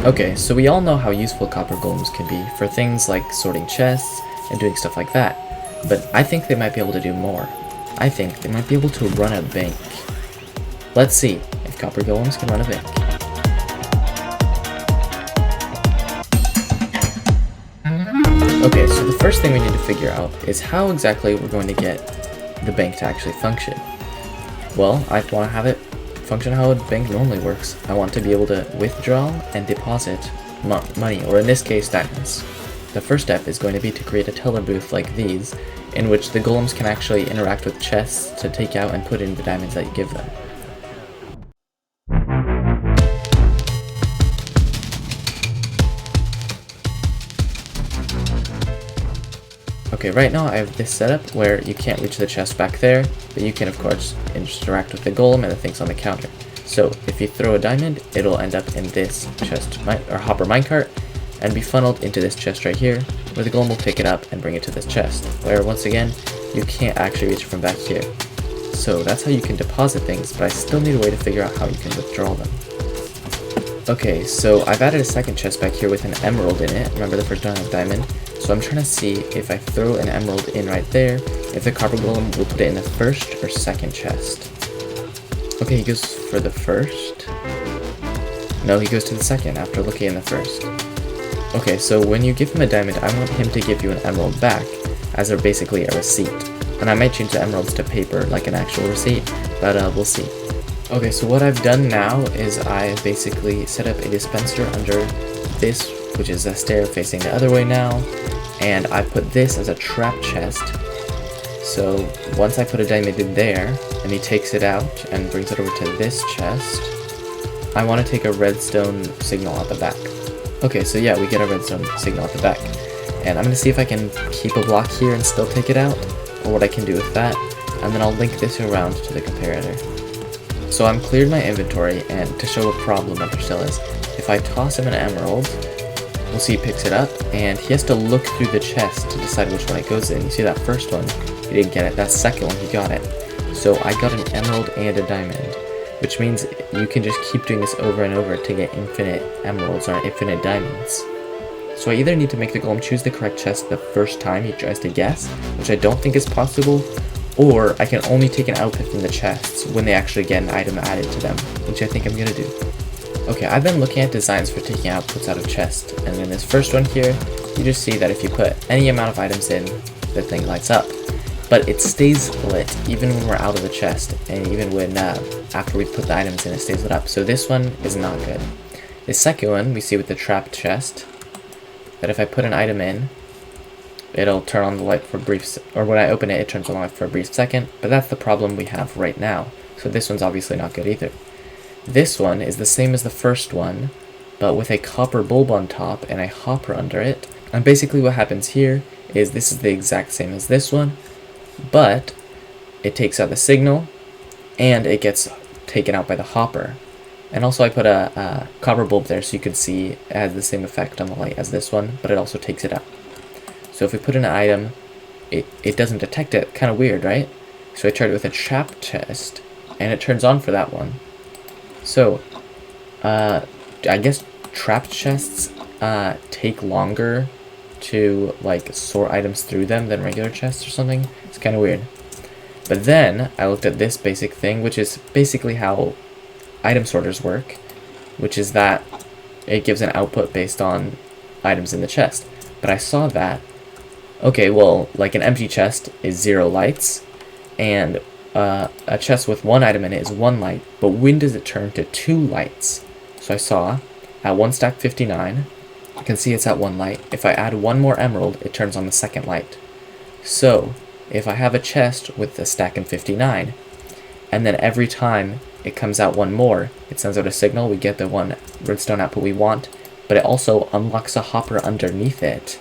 Okay, so we all know how useful copper golems can be for things like sorting chests and doing stuff like that, but I think they might be able to do more. I think they might be able to run a bank. Let's see if copper golems can run a bank. Okay, so the first thing we need to figure out is how exactly we're going to get the bank to actually function. Well, I want to have it function how a bank normally works. I want to be able to withdraw and deposit money, or in this case, diamonds. The first step is going to be to create a teller booth like these, in which the golems can actually interact with chests to take out and put in the diamonds that you give them. Okay, right now I have this setup where you can't reach the chest back there, but you can of course interact with the golem and the things on the counter. So if you throw a diamond, it'll end up in this chest or hopper minecart and be funneled into this chest right here, where the golem will pick it up and bring it to this chest, where once again, you can't actually reach it from back here. So that's how you can deposit things, but I still need a way to figure out how you can withdraw them. Okay, so I've added a second chest back here with an emerald in it. Remember the first one had diamond? So I'm trying to see if I throw an emerald in right there, if the copper golem will put it in the first or second chest. Okay, he goes for the first. No, he goes to the second after looking in the first. Okay, so when you give him a diamond, I want him to give you an emerald back, as they're basically a receipt. And I might change the emeralds to paper, like an actual receipt, but we'll see. Okay, so what I've done now is I basically set up a dispenser under this, which is a stair facing the other way now, and I put this as a trap chest. So once I put a diamond in there, and he takes it out and brings it over to this chest, I want to take a redstone signal at the back. Okay, so yeah, we get a redstone signal at the back, and I'm going to see if I can keep a block here and still take it out, or what I can do with that, and then I'll link this around to the comparator. So I'm cleared my inventory, and to show a problem that there still is, if I toss him an emerald, we'll see he picks it up, and he has to look through the chest to decide which one it goes in. You see that first one, he didn't get it. That second one, he got it. So I got an emerald and a diamond, which means you can just keep doing this over and over to get infinite emeralds or infinite diamonds. So I either need to make the golem choose the correct chest the first time he tries to guess, which I don't think is possible, or I can only take an output from the chests when they actually get an item added to them, which I think I'm gonna do. Okay, I've been looking at designs for taking outputs out of chests, and in this first one here, you just see that if you put any amount of items in, the thing lights up. But it stays lit even when we're out of the chest, and even when after we put the items in, it stays lit up. So this one is not good. The second one we see with the trap chest, that if I put an item in, it'll turn on the light for a brief, or when I open it, it turns on the light for a brief second, but that's the problem we have right now. So this one's obviously not good either. This one is the same as the first one, but with a copper bulb on top and a hopper under it. And basically what happens here is this is the exact same as this one, but it takes out the signal and it gets taken out by the hopper. And also I put a copper bulb there so you can see it has the same effect on the light as this one, but it also takes it out. So if we put an item, it doesn't detect it. Kind of weird, right? So I tried it with a trap chest, and it turns on for that one. So, I guess trap chests take longer to like sort items through them than regular chests or something. It's kind of weird. But then I looked at this basic thing, which is basically how item sorters work, which is that it gives an output based on items in the chest. But I saw that, okay, well, like an empty chest is 0 lights, and a chest with one item in it is 1 light, but when does it turn to 2 lights? So I saw at 1 stack 59, you can see it's at 1 light. If I add 1 more emerald, it turns on the second light. So if I have a chest with a stack in 59, and then every time it comes out 1 more, it sends out a signal, we get the 1 redstone output we want, but it also unlocks a hopper underneath it.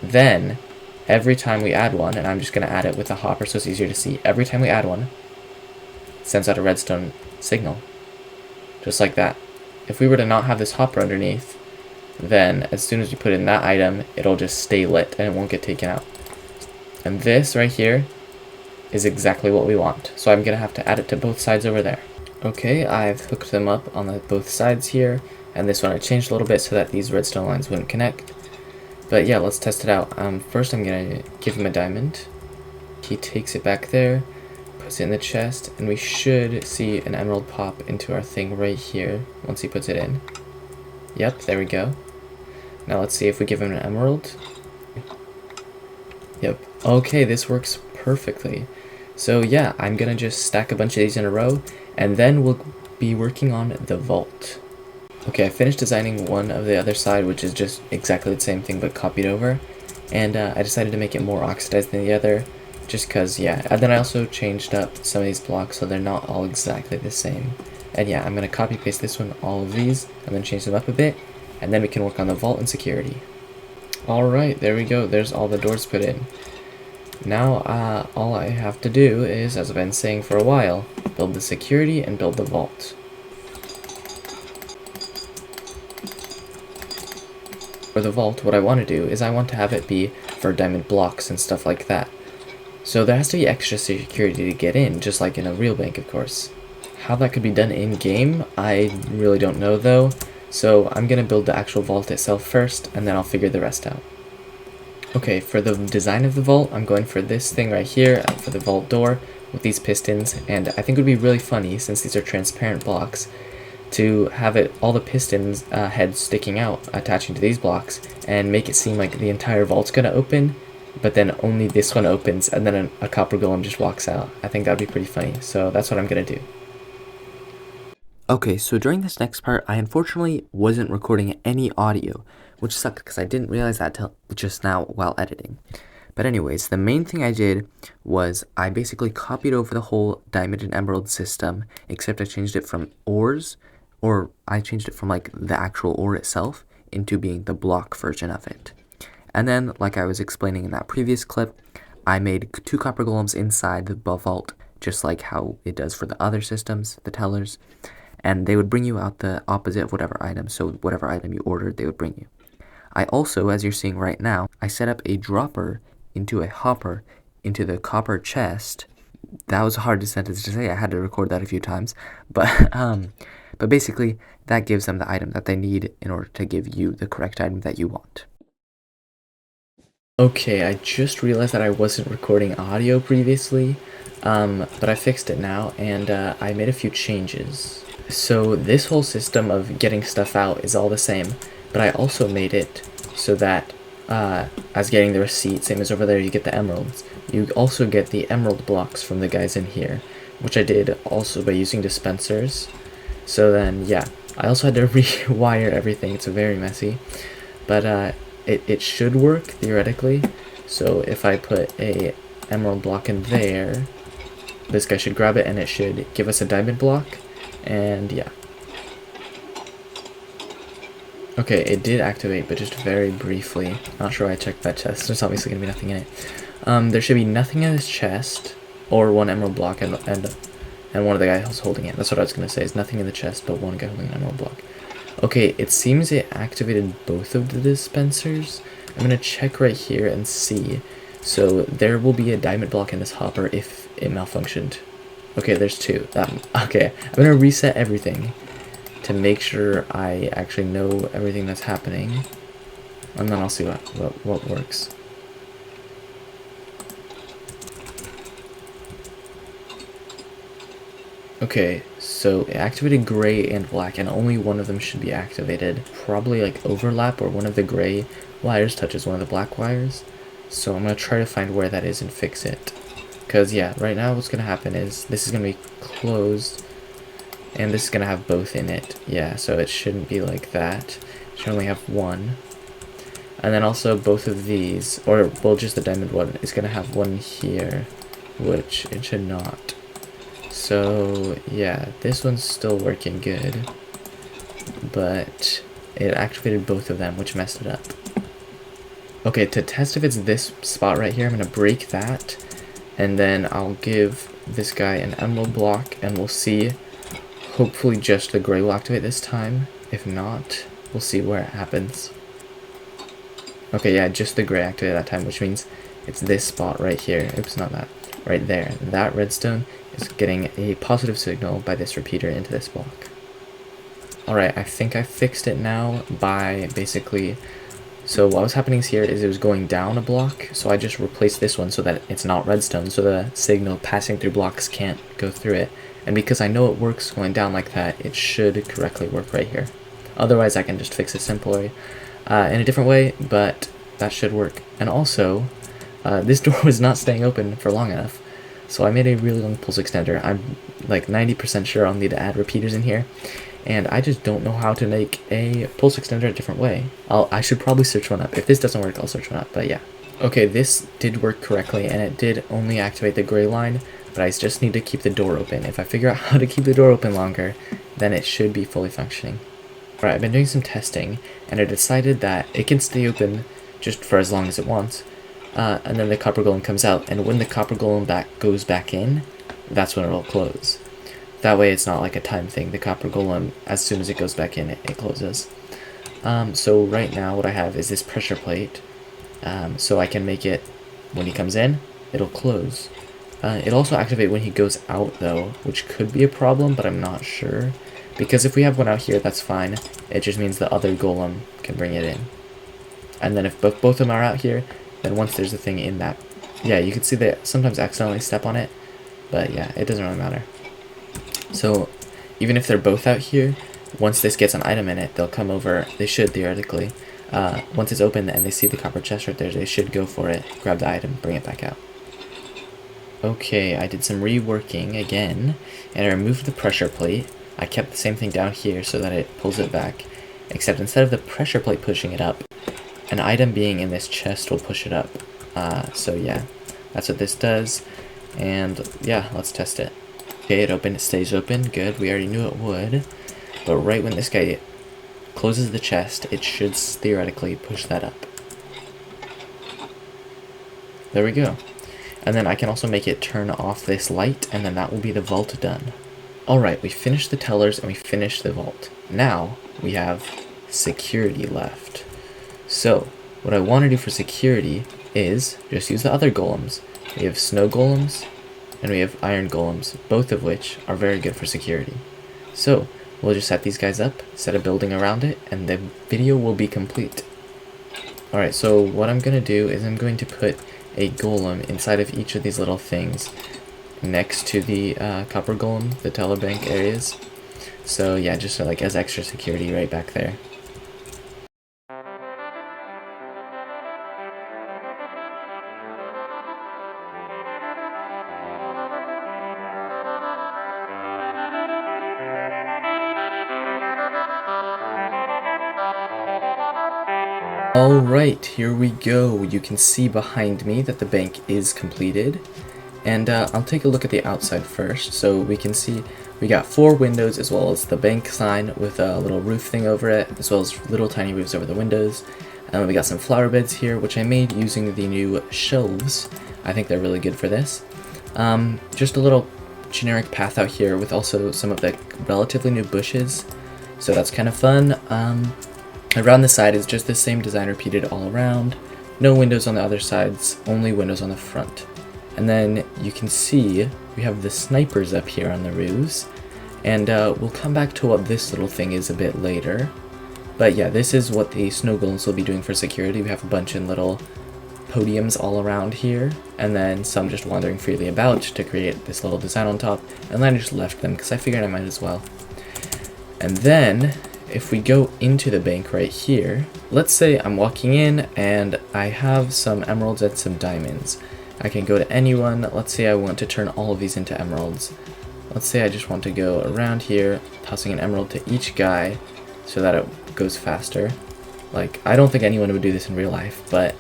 Then every time we add one, and I'm just going to add it with a hopper so it's easier to see, every time we add one, it sends out a redstone signal. Just like that. If we were to not have this hopper underneath, then as soon as you put in that item, it'll just stay lit and it won't get taken out. And this right here is exactly what we want. So I'm going to have to add it to both sides over there. Okay, I've hooked them up on both sides here, and this one I changed a little bit so that these redstone lines wouldn't connect. But yeah, let's test it out. First I'm gonna give him a diamond. He takes it back there, puts it in the chest, and we should see an emerald pop into our thing right here once he puts it in. Yep, there we go. Now let's see if we give him an emerald. Yep. Okay, this works perfectly. So yeah, I'm gonna just stack a bunch of these in a row, and then we'll be working on the vault. Okay, I finished designing one of the other side, which is just exactly the same thing but copied over, and I decided to make it more oxidized than the other, just because, yeah. And then I also changed up some of these blocks so they're not all exactly the same. And yeah, I'm gonna copy paste this one, all of these, and then change them up a bit, and then we can work on the vault and security. Alright, there we go, there's all the doors put in. Now, all I have to do is, as I've been saying for a while, build the security and build the vault. For the vault, what I want to do is I want to have it be for diamond blocks and stuff like that. So there has to be extra security to get in, just like in a real bank, of course. How that could be done in-game, I really don't know though, so I'm going to build the actual vault itself first, and then I'll figure the rest out. Okay, for the design of the vault, I'm going for this thing right here, for the vault door, with these pistons, and I think it would be really funny, since these are transparent blocks, to have it all the pistons heads sticking out, attaching to these blocks, and make it seem like the entire vault's gonna open, but then only this one opens, and then a copper golem just walks out. I think that'd be pretty funny, so that's what I'm gonna do. Okay, so during this next part, I unfortunately wasn't recording any audio, which sucked because I didn't realize that till just now while editing. But anyways, the main thing I did was I basically copied over the whole diamond and emerald system, except I changed it from ores, or I changed it from like the actual ore itself into being the block version of it. And then, like I was explaining in that previous clip, I made 2 copper golems inside the vault, just like how it does for the other systems, the tellers, and they would bring you out the opposite of whatever item, so whatever item you ordered, they would bring you. I also, as you're seeing right now, I set up a dropper into a hopper into the copper chest. That was a hard sentence to say, I had to record that a few times, but basically, that gives them the item that they need in order to give you the correct item that you want. Okay, I just realized that I wasn't recording audio previously, but I fixed it now, and I made a few changes. So this whole system of getting stuff out is all the same, but I also made it so that as getting the receipt, same as over there, you get the emeralds. You also get the emerald blocks from the guys in here, which I did also by using dispensers. So then, yeah, I also had to rewire everything. It's very messy, but it should work theoretically. So if I put a emerald block in there, this guy should grab it and it should give us a diamond block. And yeah. Okay, it did activate, but just very briefly. Not sure why I checked that chest. There's obviously gonna be nothing in it. There should be nothing in this chest, or 1 emerald block, and one of the guys holding it. That's what I was gonna say. Is nothing in the chest, but 1 guy holding an emerald block. Okay, it seems it activated both of the dispensers. I'm gonna check right here and see. So there will be a diamond block in this hopper if it malfunctioned. Okay, there's 2. Okay, I'm gonna reset everything to make sure I actually know everything that's happening, and then I'll see what works. Okay, so it activated gray and black, and only one of them should be activated. Probably like overlap, or one of the gray wires touches one of the black wires. So I'm gonna try to find where that is and fix it. Because yeah, right now what's gonna happen is this is gonna be closed, and this is gonna have both in it. Yeah, so it shouldn't be like that. It should only have 1. And then also both of these, or well, just the diamond one, is gonna have 1 here, which it should not. So yeah, this one's still working good, but it activated both of them, which messed it up. Okay, to test if it's this spot right here, I'm gonna break that, and then I'll give this guy an emerald block, and we'll see. Hopefully just the gray will activate this time. If not, we'll see where it happens. Okay, yeah, just the gray activated that time, which means it's this spot right here. Oops, not that. Right there. That redstone is getting a positive signal by this repeater into this block. Alright, I think I fixed it now by basically... So what was happening here is it was going down a block, so I just replaced this one so that it's not redstone, so the signal passing through blocks can't go through it. And because I know it works going down like that, it should correctly work right here. Otherwise, I can just fix it simply in a different way, but that should work. And also, this door was not staying open for long enough, so I made a really long pulse extender. I'm like 90% sure I'll need to add repeaters in here, and I just don't know how to make a pulse extender a different way. I should probably search one up. If this doesn't work, I'll search one up, but yeah. Okay, this did work correctly, and it did only activate the gray line, but I just need to keep the door open. If I figure out how to keep the door open longer, then it should be fully functioning. Alright, I've been doing some testing, and I decided that it can stay open just for as long as it wants, and then the copper golem comes out, and when the copper golem goes back in, that's when it'll close. That way it's not like a time thing. The copper golem, as soon as it goes back in, it closes. So right now what I have is this pressure plate, so I can make it, when he comes in, it'll close. It'll also activate when he goes out though, which could be a problem, but I'm not sure. Because if we have one out here, that's fine. It just means the other golem can bring it in. And then if both of them are out here, then once there's a thing in that... Yeah, you can see they sometimes accidentally step on it, but yeah, it doesn't really matter. So, even if they're both out here, once this gets an item in it, they'll come over, they should theoretically, once it's open and they see the copper chest right there, they should go for it, grab the item, bring it back out. Okay, I did some reworking again, and I removed the pressure plate. I kept the same thing down here so that it pulls it back, except instead of the pressure plate pushing it up, an item being in this chest will push it up. So yeah, that's what this does, and yeah, let's test it. Okay, it stays open, good, we already knew it would, but right when this guy closes the chest, it should theoretically push that up. There we go. And then I can also make it turn off this light, and then that will be the vault done. Alright, we finished the tellers and we finished the vault. Now, we have security left. So, what I want to do for security is just use the other golems. We have snow golems, and we have iron golems, both of which are very good for security. So, we'll just set these guys up, set a building around it, and the video will be complete. Alright, so what I'm going to do is I'm going to put a golem inside of each of these little things next to the copper golem, the teller bank areas. So yeah, just like as extra security right back there. Alright, here we go. You can see behind me that the bank is completed. And I'll take a look at the outside first. So we can see we got 4 windows as well as the bank sign with a little roof thing over it, as well as little tiny roofs over the windows. And we got some flower beds here, which I made using the new shelves. I think they're really good for this. Just a little generic path out here with also some of the relatively new bushes. So that's kind of fun. Around the side is just the same design repeated all around. No windows on the other sides, only windows on the front. And then you can see we have the snipers up here on the roofs. And we'll come back to what this little thing is a bit later. But yeah, this is what the snow golems will be doing for security. We have a bunch of little podiums all around here, and then some just wandering freely about to create this little design on top. And then I just left them because I figured I might as well. And then if we go into the bank right here, let's say I'm walking in and I have some emeralds and some diamonds. I can go to anyone. Let's say I want to turn all of these into emeralds. Let's say I just want to go around here, tossing an emerald to each guy so that it goes faster. Like, I don't think anyone would do this in real life, but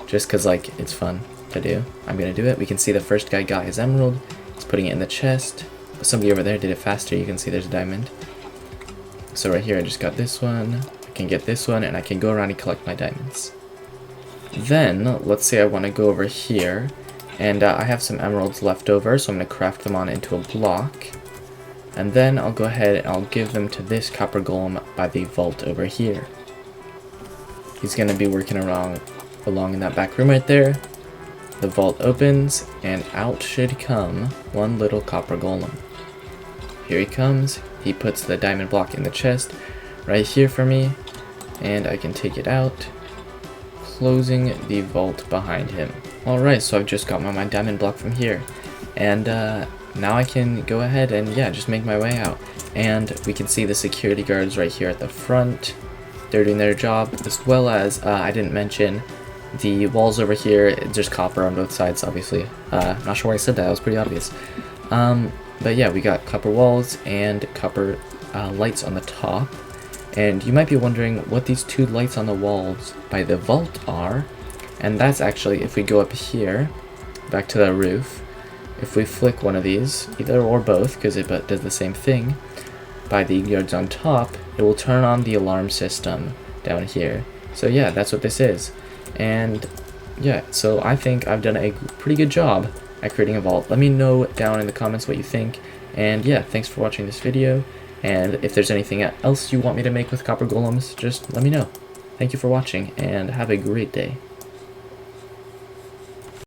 just because, like, it's fun to do, I'm going to do it. We can see the first guy got his emerald. He's putting it in the chest. Somebody over there did it faster. You can see there's a diamond. So right here I just got this one, I can get this one, and I can go around and collect my diamonds. Then, let's say I want to go over here, and I have some emeralds left over, so I'm going to craft them on into a block. And then I'll go ahead and I'll give them to this copper golem by the vault over here. He's going to be working along in that back room right there. The vault opens, and out should come one little copper golem. Here he comes. he puts the diamond block in the chest right here for me, and I can take it out, closing the vault behind him. Alright, so I've just got my diamond block from here, and now I can go ahead and yeah, just make my way out. And we can see the security guards right here at the front. They're doing their job, as well as I didn't mention the walls over here. There's copper on both sides, obviously. Not sure why I said that, it was pretty obvious. But yeah, we got copper walls and copper lights on the top. And you might be wondering what these two lights on the walls by the vault are. And that's actually, if we go up here, back to the roof, if we flick one of these, either or both, because it does the same thing, by the guards on top, it will turn on the alarm system down here. So yeah, that's what this is. And yeah, so I think I've done a pretty good job at creating a vault. Let me know down in the comments what you think. And yeah, thanks for watching this video. And if there's anything else you want me to make with copper golems, just let me know. Thank you for watching, and have a great day.